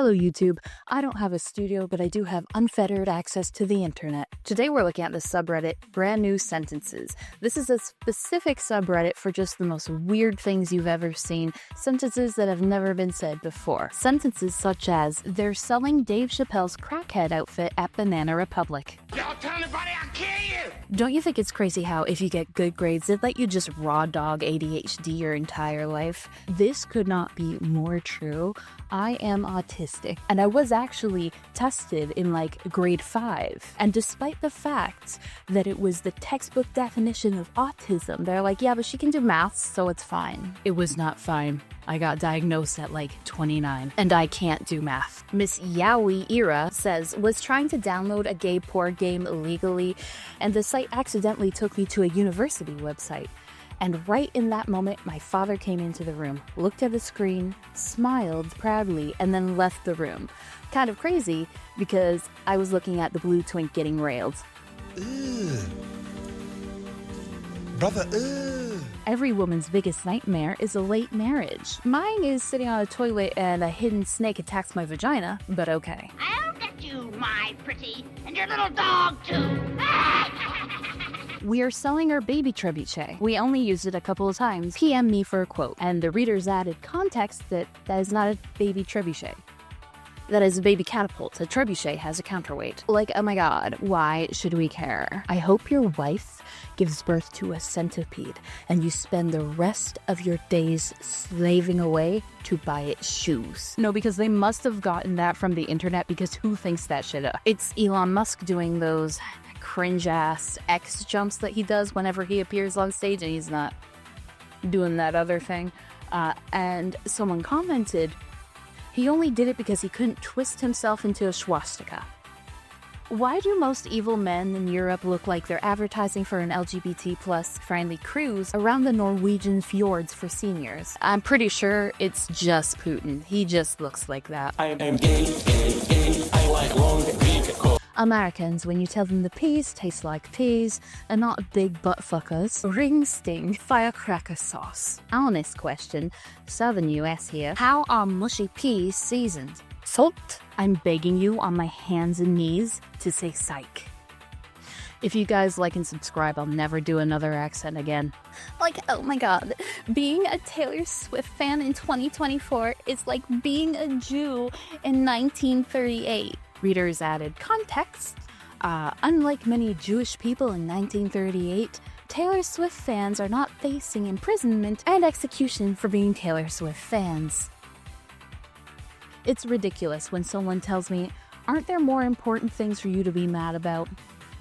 Hello YouTube, I don't have a studio, but I do have unfettered access to the internet. Today we're looking at the subreddit Brand New Sentences. This is a specific subreddit for just the most weird things you've ever seen, sentences that have never been said before. Sentences such as, they're selling Dave Chappelle's crackhead outfit at Banana Republic. Don't tell anybody, I'll kill you! Don't you think it's crazy how if you get good grades, they'd let you just raw dog ADHD your entire life? This could not be more true. I am autistic, and I was actually tested in like grade 5. And despite the fact that it was the textbook definition of autism, they're like, yeah, but she can do maths, so it's fine. It was not fine. I got diagnosed at like 29, and I can't do math. Miss Yaoi Ira says, was trying to download a gay porn game illegally, and the site accidentally took me to a university website. And right in that moment, my father came into the room, looked at the screen, smiled proudly, and then left the room. Kind of crazy, because I was looking at the blue twink getting railed. Ugh. Brother, ugh. Every woman's biggest nightmare is a late marriage. Mine is sitting on a toilet and a hidden snake attacks my vagina, but okay. I'll get you, my pretty, and your little dog, too. We are selling our baby trebuchet. We only used it a couple of times. PM me for a quote. And the readers added context that is not a baby trebuchet. That is a baby catapult. A trebuchet has a counterweight. Like, oh my god, why should we care? I hope your wife gives birth to a centipede and you spend the rest of your days slaving away to buy it shoes. No, because they must have gotten that from the internet, because who thinks that shit up? It's Elon Musk doing those cringe-ass X jumps that he does whenever he appears on stage and he's not doing that other thing. And someone commented, he only did it because he couldn't twist himself into a swastika. Why do most evil men in Europe look like they're advertising for an LGBT plus friendly cruise around the Norwegian fjords for seniors? I'm pretty sure it's just Putin. He just looks like that. I am gay, I like long vehicle. Americans, when you tell them the peas taste like peas and not big butt fuckers, ring sting firecracker sauce. Honest question, Southern US here. How are mushy peas seasoned? Salt? I'm begging you on my hands and knees to say psych. If you guys like and subscribe, I'll never do another accent again. Like, oh my god, being a Taylor Swift fan in 2024 is like being a Jew in 1938. Readers added context. Unlike many Jewish people in 1938, Taylor Swift fans are not facing imprisonment and execution for being Taylor Swift fans. It's ridiculous when someone tells me, aren't there more important things for you to be mad about?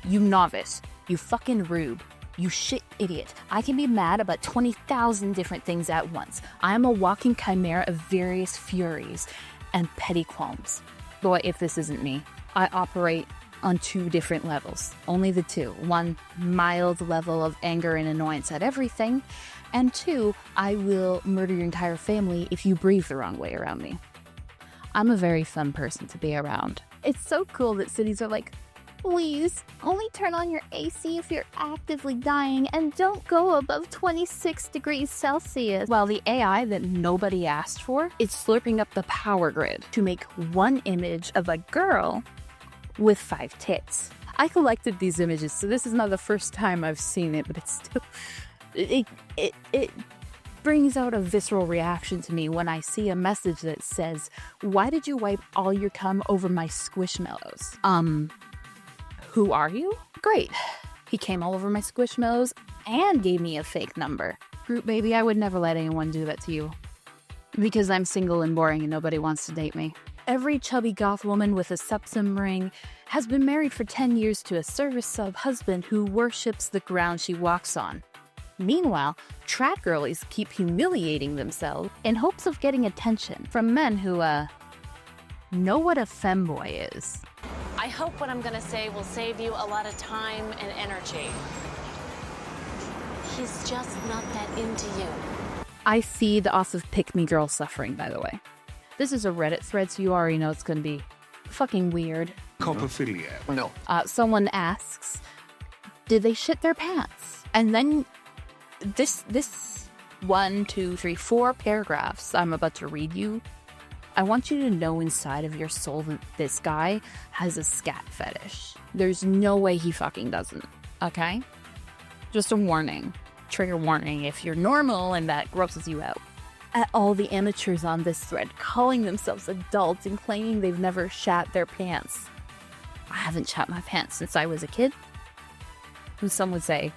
You novice. You fucking rube. You shit idiot. I can be mad about 20,000 different things at once. I am a walking chimera of various furies and petty qualms. Boy, if this isn't me. I operate on 2 different levels. Only the 2. 1, mild level of anger and annoyance at everything. And 2, I will murder your entire family if you breathe the wrong way around me. I'm a very fun person to be around. It's so cool that cities are like, please, only turn on your AC if you're actively dying and don't go above 26 degrees Celsius. While the AI that nobody asked for is slurping up the power grid to make one image of a girl with 5 tits. I collected these images, so this is not the first time I've seen it, but it's still... It brings out a visceral reaction to me when I see a message that says, why did you wipe all your cum over my squishmallows? Who are you? Great. He came all over my squishmallows and gave me a fake number. Fruit baby, I would never let anyone do that to you. Because I'm single and boring and nobody wants to date me. Every chubby goth woman with a septum ring has been married for 10 years to a service sub husband who worships the ground she walks on. Meanwhile, trad girlies keep humiliating themselves in hopes of getting attention from men who, know what a femboy is. I hope what I'm gonna say will save you a lot of time and energy. He's just not that into you. I feed off of pick-me girl suffering, by the way. This is a Reddit thread, so you already know it's gonna be fucking weird. Coprophilia. No. Someone asks, did they shit their pants? And then this 1, 2, 3, 4 paragraphs I'm about to read you I want you to know inside of your soul that this guy has a scat fetish. There's no way he fucking doesn't, okay? Just a warning. Trigger warning if you're normal and that grosses you out. At all the amateurs on this thread calling themselves adults and claiming they've never shat their pants. I haven't shat my pants since I was a kid. And some would say,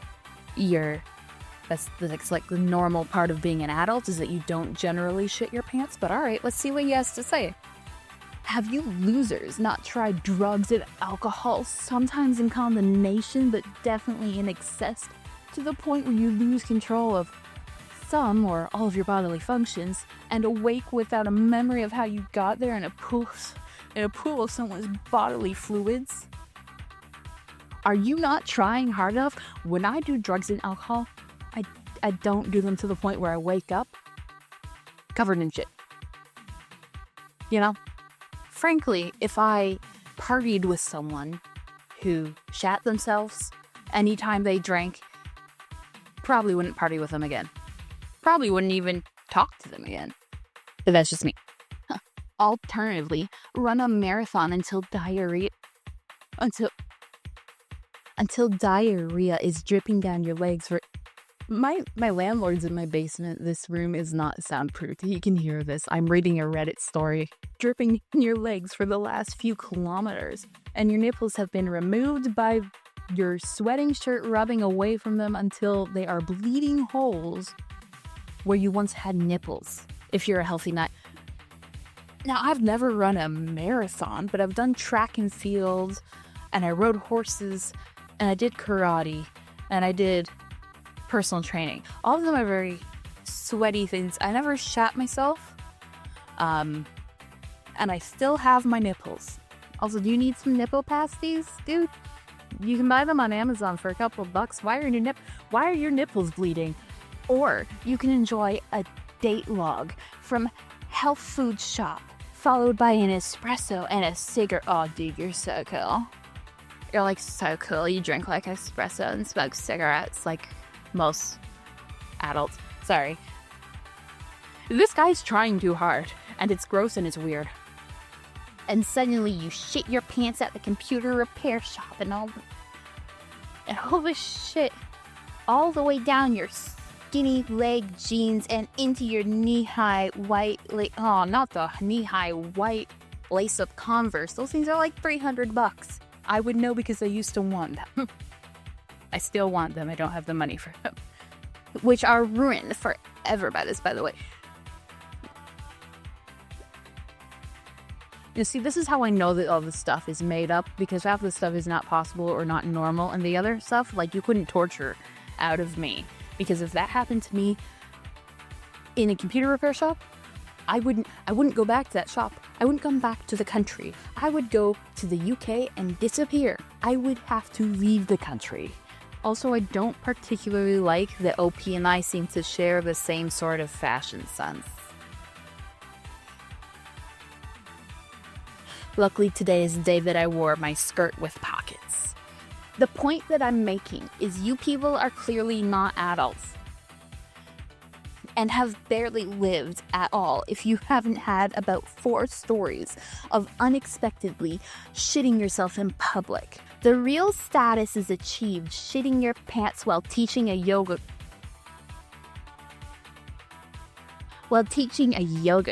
that's like the normal part of being an adult is that you don't generally shit your pants. But all right, let's see what he has to say. Have you losers not tried drugs and alcohol, sometimes in combination, but definitely in excess, to the point where you lose control of some or all of your bodily functions and awake without a memory of how you got there in a pool of someone's bodily fluids? Are you not trying hard enough? When I do drugs and alcohol, I don't do them to the point where I wake up covered in shit. You know? Frankly, if I partied with someone who shat themselves anytime they drank, probably wouldn't party with them again. Probably wouldn't even talk to them again. But that's just me. Alternatively, run a marathon until diarrhea is dripping down your legs for... My landlord's in my basement. This room is not soundproof. He can hear this. I'm reading a Reddit story. Dripping in your legs for the last few kilometers, and your nipples have been removed by your sweating shirt rubbing away from them until they are bleeding holes where you once had nipples, if you're a healthy nut. Now, I've never run a marathon, but I've done track and field, and I rode horses, and I did karate, and I did personal training. All of them are very sweaty things. I never shat myself, and I still have my nipples. Also, do you need some nipple pasties, dude? You can buy them on Amazon for a couple of bucks. Why are your nipples bleeding? Or you can enjoy a date log from health food shop, followed by an espresso and a cigarette. Oh, dude, you're so cool. You're like so cool. You drink like espresso and smoke cigarettes like most adults. Sorry. This guy's trying too hard, and it's gross and it's weird. And suddenly you shit your pants at the computer repair shop and all this shit all the way down your skinny leg jeans and into your knee-high white not the knee-high white lace-up Converse. Those things are like $300. I would know because I used to want them. I still want them. I don't have the money for them. Which are ruined forever by this, by the way. You see, this is how I know that all this stuff is made up, because half of the stuff is not possible or not normal, and the other stuff, like, you couldn't torture out of me. Because if that happened to me in a computer repair shop, I wouldn't go back to that shop. I wouldn't come back to the country. I would go to the UK and disappear. I would have to leave the country. Also, I don't particularly like that OP and I seem to share the same sort of fashion sense. Luckily, today is the day that I wore my skirt with pockets. The point that I'm making is you people are clearly not adults and have barely lived at all if you haven't had about 4 stories of unexpectedly shitting yourself in public. The real status is achieved shitting your pants while teaching a yoga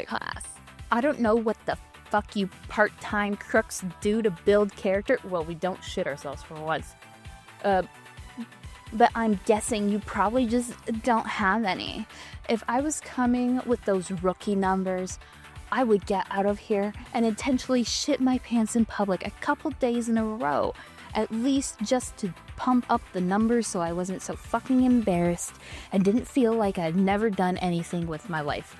class. I don't know what the fuck you part-time crooks do to build character. Well, we don't shit ourselves for once. But I'm guessing you probably just don't have any. If I was coming with those rookie numbers, I would get out of here and intentionally shit my pants in public a couple days in a row, at least just to pump up the numbers so I wasn't so fucking embarrassed and didn't feel like I'd never done anything with my life.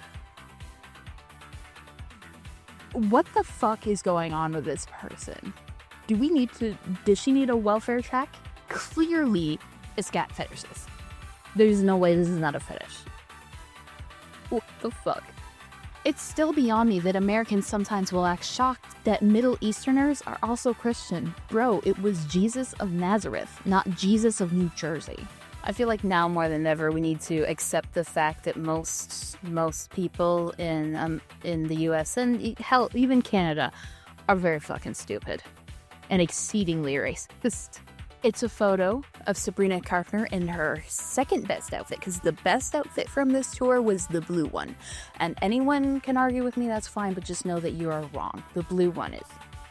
What the fuck is going on with this person? Does she need a welfare check? Clearly, it's cat fetishes. There's no way this is not a fetish. What the fuck? It's still beyond me that Americans sometimes will act shocked that Middle Easterners are also Christian. Bro, it was Jesus of Nazareth, not Jesus of New Jersey. I feel like now more than ever we need to accept the fact that most people in the U.S. and hell even Canada are very fucking stupid and exceedingly racist. It's a photo of Sabrina Carpenter in her second best outfit, because the best outfit from this tour was the blue one. And anyone can argue with me, that's fine, but just know that you are wrong. The blue one is.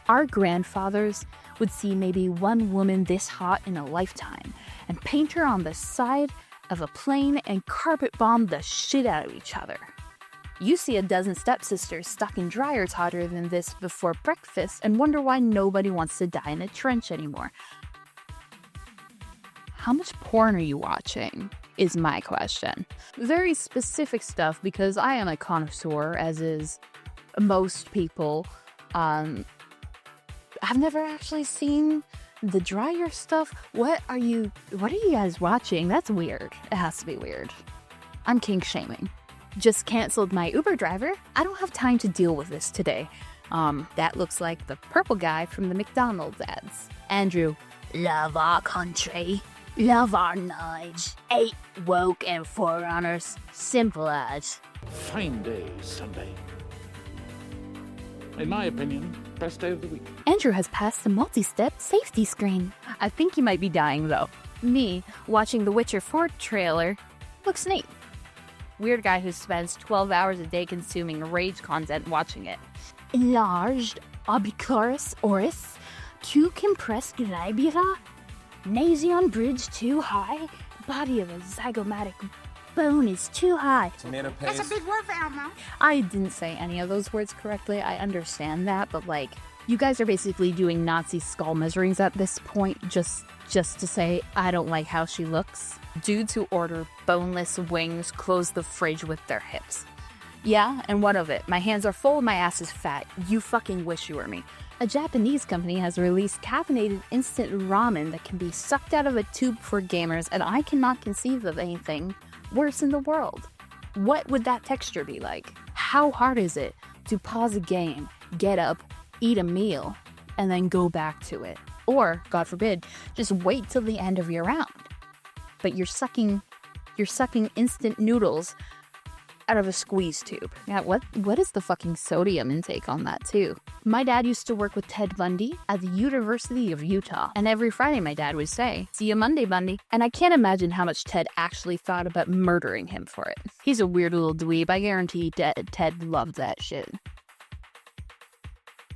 Our grandfathers would see maybe one woman this hot in a lifetime and paint her on the side of a plane and carpet bomb the shit out of each other. You see a dozen stepsisters stuck in dryers hotter than this before breakfast and wonder why nobody wants to die in a trench anymore. How much porn are you watching? Is my question. Very specific stuff, because I am a connoisseur, as is most people. I've never actually seen the dryer stuff. What are you guys watching? That's weird. It has to be weird. I'm kink shaming. Just canceled my Uber driver. I don't have time to deal with this today. That looks like the purple guy from the McDonald's ads. Andrew, love our country. Love our knowledge. 8 woke and forerunners. Simple as. Fine day, Sunday. In my opinion, best day of the week. Andrew has passed the multi-step safety screen. I think he might be dying though. Me, watching the Witcher 4 trailer, looks neat. Weird guy who spends 12 hours a day consuming rage content watching it. Enlarged obiculus oris, too compressed labia, nasion bridge too high, body of a zygomatic bone is too high. Tomato That's paste. a big word for Elmo. I didn't say any of those words correctly, I understand that, but like, you guys are basically doing Nazi skull measurings at this point, just to say, I don't like how she looks. Dudes who order boneless wings close the fridge with their hips. Yeah, and what of it? My hands are full, my ass is fat. You fucking wish you were me. A Japanese company has released caffeinated instant ramen that can be sucked out of a tube for gamers, and I cannot conceive of anything worse in the world. What would that texture be like? How hard is it to pause a game, get up, eat a meal, and then go back to it? Or, God forbid, just wait till the end of your round. But you're sucking instant noodles out of a squeeze tube. Yeah, what is the fucking sodium intake on that too? My dad used to work with Ted Bundy at the University of Utah, and every Friday my dad would say, "See you Monday, Bundy." And I can't imagine how much Ted actually thought about murdering him for it. He's a weird little dweeb. I guarantee Ted loved that shit.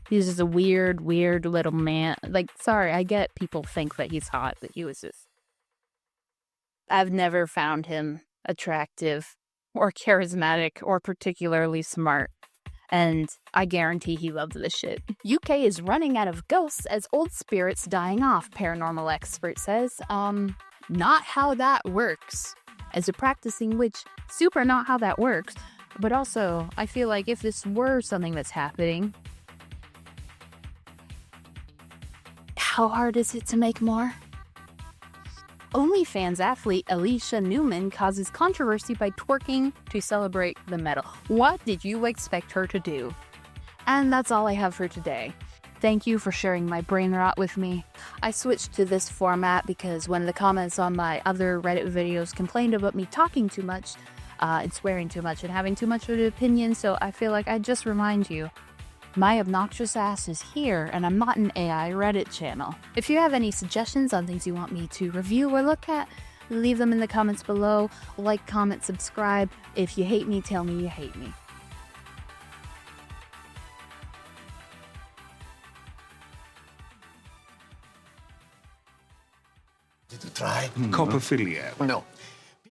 He's just a weird little man. Like, sorry, I get people think that he's hot, but he was just... I've never found him attractive or charismatic or particularly smart. And I guarantee he loved this shit. UK is running out of ghosts as old spirits dying off, paranormal expert says. Not how that works. As a practicing witch, super not how that works. But also, I feel like if this were something that's happening, how hard is it to make more? OnlyFans athlete Alicia Newman causes controversy by twerking to celebrate the medal. What did you expect her to do? And that's all I have for today. Thank you for sharing my brain rot with me. I switched to this format because one of the comments on my other Reddit videos complained about me talking too much, and swearing too much, and having too much of an opinion, so I feel like I'd just remind you, my obnoxious ass is here, and I'm not an AI Reddit channel. If you have any suggestions on things you want me to review or look at, leave them in the comments below. Like, comment, subscribe. If you hate me, tell me you hate me. Coprophilia. No.